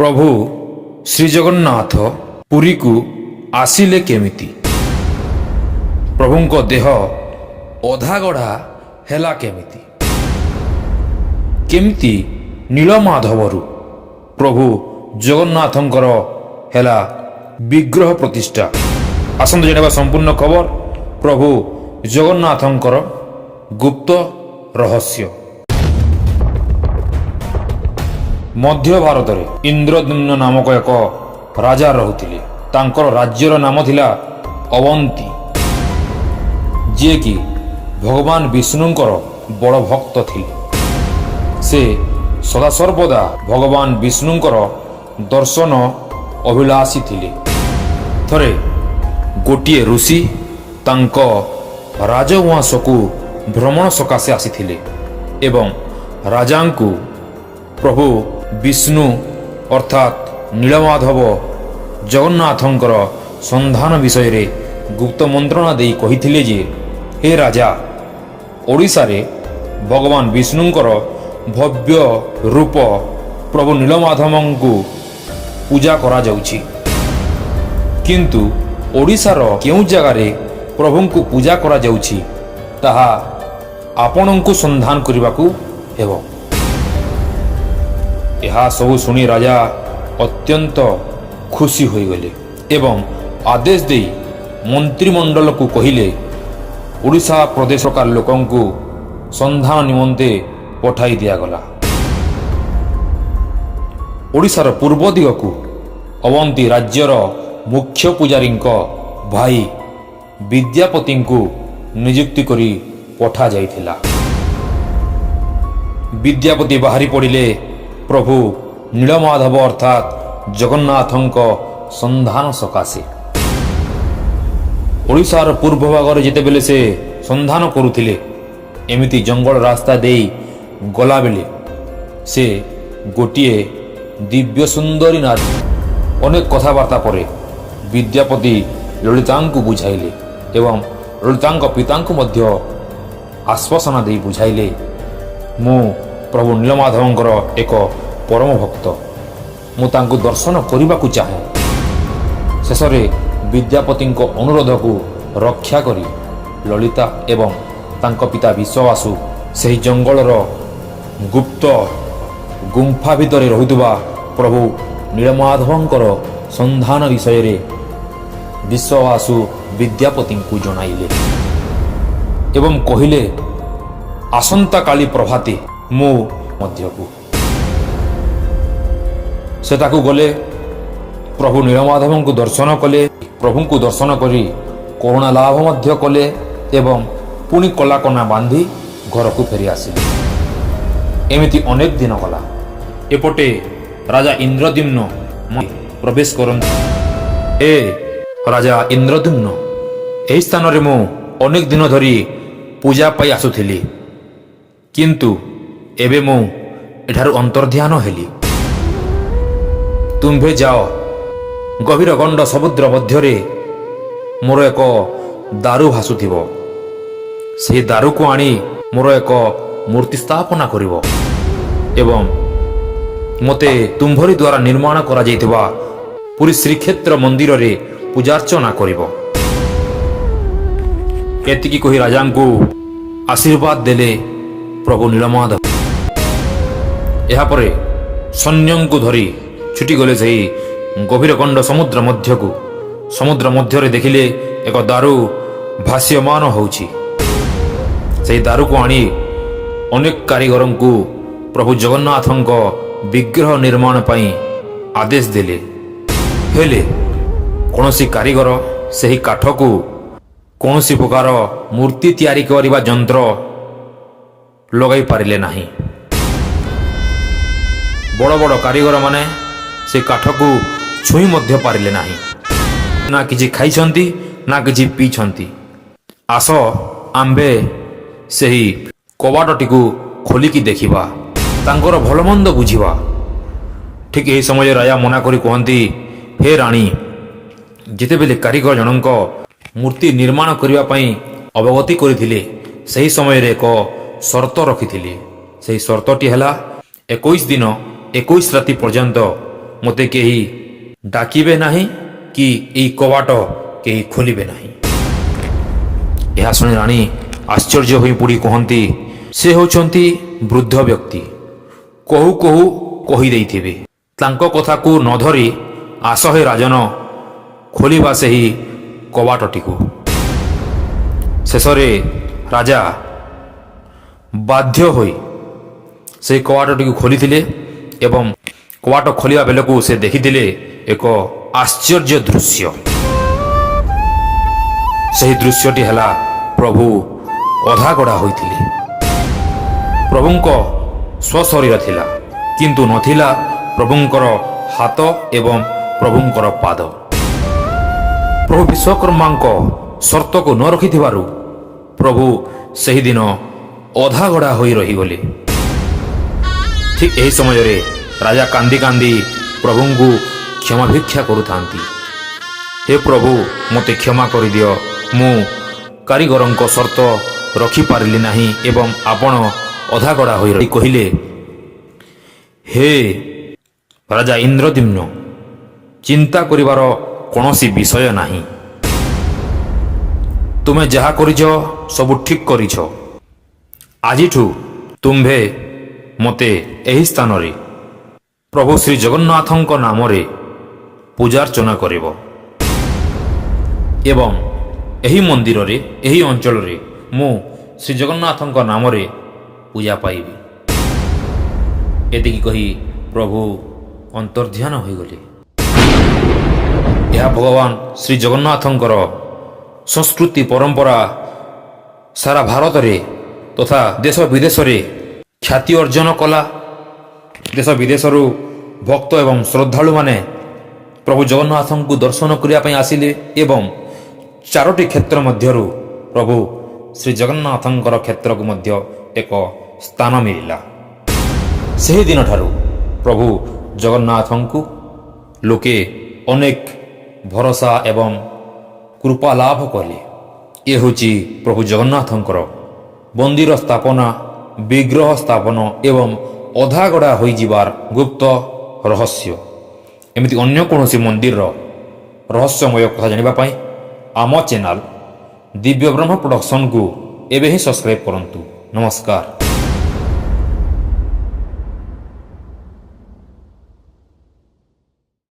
ପ୍ରଭୁ ଶ୍ରୀଜଗନ୍ନାଥ ପୁରୀକୁ ଆସିଲେ କେମିତି? ପ୍ରଭୁଙ୍କ ଦେହ ଅଧାଗଢ଼ା ହେଲା କେମିତି? କେମିତି ନୀଳମାଧବରୁ ପ୍ରଭୁ ଜଗନ୍ନାଥଙ୍କର ହେଲା ବିଗ୍ରହ ପ୍ରତିଷ୍ଠା? ଆସନ୍ତୁ ଜାଣିବା ସମ୍ପୂର୍ଣ୍ଣ ଖବର ପ୍ରଭୁ ଜଗନ୍ନାଥଙ୍କର ଗୁପ୍ତ ରହସ୍ୟ। ମଧ୍ୟ ଭାରତରେ ଇନ୍ଦ୍ରଦ୍ୟୁମ୍ନ ନାମକ ଏକ ରାଜା ରହୁଥିଲେ। ତାଙ୍କର ରାଜ୍ୟର ନାମ ଥିଲା ଅବନ୍ତୀ, ଯିଏକି ଭଗବାନ ବିଷ୍ଣୁଙ୍କର ବଡ଼ ଭକ୍ତ ଥିଲେ। ସେ ସଦାସର୍ବଦା ଭଗବାନ ବିଷ୍ଣୁଙ୍କର ଦର୍ଶନ ଅଭିଳାଷୀ ଥିଲେ। ଥରେ ଗୋଟିଏ ଋଷି ତାଙ୍କ ରାଜଉଆସକୁ ଭ୍ରମଣ ସକାଶେ ଆସିଥିଲେ ଏବଂ ରାଜାଙ୍କୁ ପ୍ରଭୁ ବିଷ୍ଣୁ ଅର୍ଥାତ୍ ନୀଳମାଧବ ଜଗନ୍ନାଥଙ୍କର ସନ୍ଧାନ ବିଷୟରେ ଗୁପ୍ତ ମନ୍ତ୍ରଣା ଦେଇ କହିଥିଲେ ଯେ, ହେ ରାଜା, ଓଡ଼ିଶାରେ ଭଗବାନ ବିଷ୍ଣୁଙ୍କର ଭବ୍ୟ ରୂପ ପ୍ରଭୁ ନୀଳମାଧବଙ୍କୁ ପୂଜା କରାଯାଉଛି। କିନ୍ତୁ ଓଡ଼ିଶାର କେଉଁ ଜାଗାରେ ପ୍ରଭୁଙ୍କୁ ପୂଜା କରାଯାଉଛି ତାହା ଆପଣଙ୍କୁ ସନ୍ଧାନ କରିବାକୁ ହେବ। ଏହା ସବୁ ଶୁଣି ରାଜା ଅତ୍ୟନ୍ତ ଖୁସି ହୋଇଗଲେ ଏବଂ ଆଦେଶ ଦେଇ ମନ୍ତ୍ରିମଣ୍ଡଳକୁ କହିଲେ, ଓଡ଼ିଶା ପ୍ରଦେଶକାର ଲୋକଙ୍କୁ ସନ୍ଧାନ ନିମନ୍ତେ ପଠାଇ ଦିଆଗଲା। ଓଡ଼ିଶାର ପୂର୍ବ ଦିଗକୁ ଅବନ୍ତୀ ରାଜ୍ୟର ମୁଖ୍ୟ ପୂଜାରୀଙ୍କ ଭାଇ ବିଦ୍ୟାପତିଙ୍କୁ ନିଯୁକ୍ତି କରି ପଠାଯାଇଥିଲା। ବିଦ୍ୟାପତି ବାହାରି ପଡ଼ିଲେ ପ୍ରଭୁ ନୀଳମାଧବ ଅର୍ଥାତ୍ ଜଗନ୍ନାଥଙ୍କ ସନ୍ଧାନ ସକାଶେ। ଓଡ଼ିଶାର ପୂର୍ବ ଭାଗରେ ଯେତେବେଳେ ସେ ସନ୍ଧାନ କରୁଥିଲେ, ଏମିତି ଜଙ୍ଗଲ ରାସ୍ତା ଦେଇ ଗଲାବେଳେ ସେ ଗୋଟିଏ ଦିବ୍ୟ ସୁନ୍ଦରୀ ନାରୀ। ଅନେକ କଥାବାର୍ତ୍ତା ପରେ ବିଦ୍ୟାପତି ଲଳିତାଙ୍କୁ ବୁଝାଇଲେ ଏବଂ ଲଳିତାଙ୍କ ପିତାଙ୍କୁ ମଧ୍ୟ ଆଶ୍ୱାସନା ଦେଇ ବୁଝାଇଲେ, ମୁଁ ପ୍ରଭୁ ନୀଳମାଧବଙ୍କର ଏକ ପରମ ଭକ୍ତ, ମୁଁ ତାଙ୍କୁ ଦର୍ଶନ କରିବାକୁ ଚାହେଁ। ଶେଷରେ ବିଦ୍ୟାପତିଙ୍କ ଅନୁରୋଧକୁ ରକ୍ଷା କରି ଲଳିତା ଏବଂ ତାଙ୍କ ପିତା ବିଶ୍ୱାସୁ ସେହି ଜଙ୍ଗଲର ଗୁପ୍ତ ଗୁମ୍ଫା ଭିତରେ ରହୁଥିବା ପ୍ରଭୁ ନୀଳମାଧବଙ୍କର ସନ୍ଧାନ ବିଷୟରେ ବିଶ୍ୱାସୁ ବିଦ୍ୟାପତିଙ୍କୁ ଜଣାଇଲେ ଏବଂ କହିଲେ, ଆସନ୍ତାକାଲି ପ୍ରଭାତେ ମୁଁ ମଧ୍ୟକୁ ସେଠାକୁ ଗଲେ ପ୍ରଭୁ ନୀଳମାଧବଙ୍କୁ ଦର୍ଶନ କଲେ। ପ୍ରଭୁଙ୍କୁ ଦର୍ଶନ କରି କରୁଣା ଲାଭ ମଧ୍ୟ କଲେ ଏବଂ ପୁଣି କଲାକନା ବାନ୍ଧି ଘରକୁ ଫେରି ଆସିଲେ। ଏମିତି ଅନେକ ଦିନ ଗଲା। ଏପଟେ ରାଜା ଇନ୍ଦ୍ରଦ୍ୟୁମ୍ନ ପ୍ରବେଶ କରନ୍ତି। ଏ ରାଜା ଇନ୍ଦ୍ରଦ୍ୟୁମ୍ନ, ଏହି ସ୍ଥାନରେ ମୁଁ ଅନେକ ଦିନ ଧରି ପୂଜା ପାଇ ଆସୁଥିଲି, କିନ୍ତୁ ଏବେ ମୁଁ ଏଠାରୁ ଅନ୍ତର୍ଧ୍ୟାନ ହେଲି। ତୁମ୍ଭେ ଯାଅ, ଗଭୀର ଗଣ୍ଡ ସମୁଦ୍ର ମଧ୍ୟରେ ମୋର ଏକ ଦାରୁ ଭାସୁଥିବ। ସେହି ଦାରୁକୁ ଆଣି ମୋର ଏକ ମୂର୍ତ୍ତି ସ୍ଥାପନା କରିବ ଏବଂ ମୋତେ ତୁମ୍ଭରି ଦ୍ୱାରା ନିର୍ମାଣ କରାଯାଇଥିବା ପୁରୀ ଶ୍ରୀକ୍ଷେତ୍ର ମନ୍ଦିରରେ ପୂଜାର୍ଚ୍ଚନା କରିବ। ଏତିକି କହି ରାଜାଙ୍କୁ ଆଶୀର୍ବାଦ ଦେଲେ ପ୍ରଭୁ ନୀଳମାଧବ। ଏହାପରେ ସୈନ୍ୟଙ୍କୁ ଧରି ଛୁଟିଗଲେ ସେହି ଗଭୀର ଗଣ୍ଡ ସମୁଦ୍ର ମଧ୍ୟକୁ। ସମୁଦ୍ର ମଧ୍ୟରେ ଦେଖିଲେ ଏକ ଦାରୁ ଭାସ୍ୟମାନ ହେଉଛି। ସେହି ଦାରୁକୁ ଆଣି ଅନେକ କାରିଗରଙ୍କୁ ପ୍ରଭୁ ଜଗନ୍ନାଥଙ୍କ ବିଗ୍ରହ ନିର୍ମାଣ ପାଇଁ ଆଦେଶ ଦେଲେ। ହେଲେ କୌଣସି କାରିଗର ସେହି କାଠକୁ କୌଣସି ପ୍ରକାର ମୂର୍ତ୍ତି ତିଆରି କରିବା ଯନ୍ତ୍ର ଲଗାଇ ପାରିଲେ ନାହିଁ। ବଡ଼ ବଡ଼ କାରିଗରମାନେ ସେ କାଠକୁ ଛୁଇଁ ମଧ୍ୟ ପାରିଲେ ନାହିଁ। ନା କିଛି ଖାଇଛନ୍ତି ନା କିଛି ପିଇଛନ୍ତି। ଆସ ଆମ୍ଭେ ସେହି କବାଟଟିକୁ ଖୋଲିକି ଦେଖିବା, ତାଙ୍କର ଭଲମନ୍ଦ ବୁଝିବା। ଠିକ୍ ଏହି ସମୟରେ ରାଜା ମନା କରି କୁହନ୍ତି, ହେ ରାଣୀ, ଯେତେବେଳେ କାରିଗର ଜଣଙ୍କ ମୂର୍ତ୍ତି ନିର୍ମାଣ କରିବା ପାଇଁ ଅବଗତି କରିଥିଲେ, ସେହି ସମୟରେ ଏକ ସର୍ତ୍ତ ରଖିଥିଲେ। ସେହି ସର୍ତ୍ତଟି ହେଲା 21 ଦିନ 21 ରାତି ପର୍ଯ୍ୟନ୍ତ ମୋତେ କେହି ଡାକିବେ ନାହିଁ କି ଏହି କବାଟ କେହି ଖୋଲିବେ ନାହିଁ। ଏହା ଶୁଣି ରାଣୀ ଆଶ୍ଚର୍ଯ୍ୟ ହୋଇ ପଡ଼ି କହନ୍ତି, ସେ ହେଉଛନ୍ତି ବୃଦ୍ଧ ବ୍ୟକ୍ତି, କହୁ କହୁ କହିଦେଇଥିବେ। ତାଙ୍କ କଥାକୁ ନ ଧରି ଆସ ହେ ରାଜନ, ଖୋଲିବା ସେହି କବାଟଟିକୁ। ଶେଷରେ ରାଜା ବାଧ୍ୟ ହୋଇ ସେହି କବାଟଟିକୁ ଖୋଲିଥିଲେ ଏବଂ କବାଟ ଖୋଲିବା ବେଳକୁ ସେ ଦେଖିଥିଲେ ଏକ ଆଶ୍ଚର୍ଯ୍ୟ ଦୃଶ୍ୟ। ସେହି ଦୃଶ୍ୟଟି ହେଲା ପ୍ରଭୁ ଅଧାଗଢ଼ା ହୋଇଥିଲେ। ପ୍ରଭୁଙ୍କ ସ୍ୱଶରୀର ଥିଲା, କିନ୍ତୁ ନଥିଲା ପ୍ରଭୁଙ୍କର ହାତ ଏବଂ ପ୍ରଭୁଙ୍କର ପାଦ। ପ୍ରଭୁ ବିଶ୍ୱକର୍ମାଙ୍କ ସର୍ତ୍ତକୁ ନ ରଖିଥିବାରୁ ପ୍ରଭୁ ସେହିଦିନ ଅଧାଗଢ଼ା ହୋଇ ରହିଗଲେ। ଠିକ୍ ଏହି ସମୟରେ ରାଜା କାନ୍ଦି କାନ୍ଦି ପ୍ରଭୁଙ୍କୁ କ୍ଷମା ଭିକ୍ଷା କରୁଥାନ୍ତି। ହେ ପ୍ରଭୁ, ମୋତେ କ୍ଷମା କରିଦିଅ, ମୁଁ କାରିଗରଙ୍କ ସର୍ତ୍ତ ରଖିପାରିଲି ନାହିଁ ଏବଂ ଆପଣ ଅଧାଗଢ଼ା ହୋଇ ରହି କହିଲେ, ହେ ରାଜା ଇନ୍ଦ୍ରଦ୍ୟୁମ୍ନ, ଚିନ୍ତା କରିବାର କୌଣସି ବିଷୟ ନାହିଁ। ତୁମେ ଯାହା କରିଛ ସବୁ ଠିକ୍ କରିଛ। ଆଜିଠୁ ତୁମ୍ଭେ ମୋତେ ଏହି ସ୍ଥାନରେ ପ୍ରଭୁ ଶ୍ରୀ ଜଗନ୍ନାଥଙ୍କ ନାମରେ ପୂଜାର୍ଚ୍ଚନା କରିବ ଏବଂ ଏହି ମନ୍ଦିରରେ, ଏହି ଅଞ୍ଚଳରେ ମୁଁ ଶ୍ରୀ ଜଗନ୍ନାଥଙ୍କ ନାମରେ ପୂଜା ପାଇବି। ଏତିକି କହି ପ୍ରଭୁ ଅନ୍ତର୍ଧ୍ୟାନ ହୋଇଗଲେ। ଏହା ଭଗବାନ ଶ୍ରୀ ଜଗନ୍ନାଥଙ୍କର ସଂସ୍କୃତି ପରମ୍ପରା ସାରା ଭାରତରେ ତଥା ଦେଶ ବିଦେଶରେ ଖ୍ୟାତି ଅର୍ଜନ କଲା। ଦେଶ ବିଦେଶରୁ ଭକ୍ତ ଏବଂ ଶ୍ରଦ୍ଧାଳୁମାନେ ପ୍ରଭୁ ଜଗନ୍ନାଥଙ୍କୁ ଦର୍ଶନ କରିବା ପାଇଁ ଆସିଲେ ଏବଂ 4ଟି କ୍ଷେତ୍ର ମଧ୍ୟରୁ ପ୍ରଭୁ ଶ୍ରୀ ଜଗନ୍ନାଥଙ୍କର କ୍ଷେତ୍ରକୁ ମଧ୍ୟ ଏକ ସ୍ଥାନ ମିଳିଲା। ସେହି ଦିନଠାରୁ ପ୍ରଭୁ ଜଗନ୍ନାଥଙ୍କୁ ଲୋକେ ଅନେକ ଭରସା ଏବଂ କୃପା ଲାଭ କଲେ। ଏ ହେଉଛି ପ୍ରଭୁ ଜଗନ୍ନାଥଙ୍କର ମନ୍ଦିର ସ୍ଥାପନା, ବିଗ୍ରହ ସ୍ଥାପନ ଏବଂ ଅଧାଗଢ଼ା ହୋଇଯିବାର ଗୁପ୍ତ ରହସ୍ୟ। ଏମିତି ଅନ୍ୟ କୌଣସି ମନ୍ଦିରର ରହସ୍ୟମୟ କଥା ଜାଣିବା ପାଇଁ ଆମ ଚ୍ୟାନେଲ ଦିବ୍ୟ ବ୍ରହ୍ମ ପ୍ରଡକ୍ସନକୁ ଏବେ ହିଁ ସବସ୍କ୍ରାଇବ୍ କରନ୍ତୁ। ନମସ୍କାର।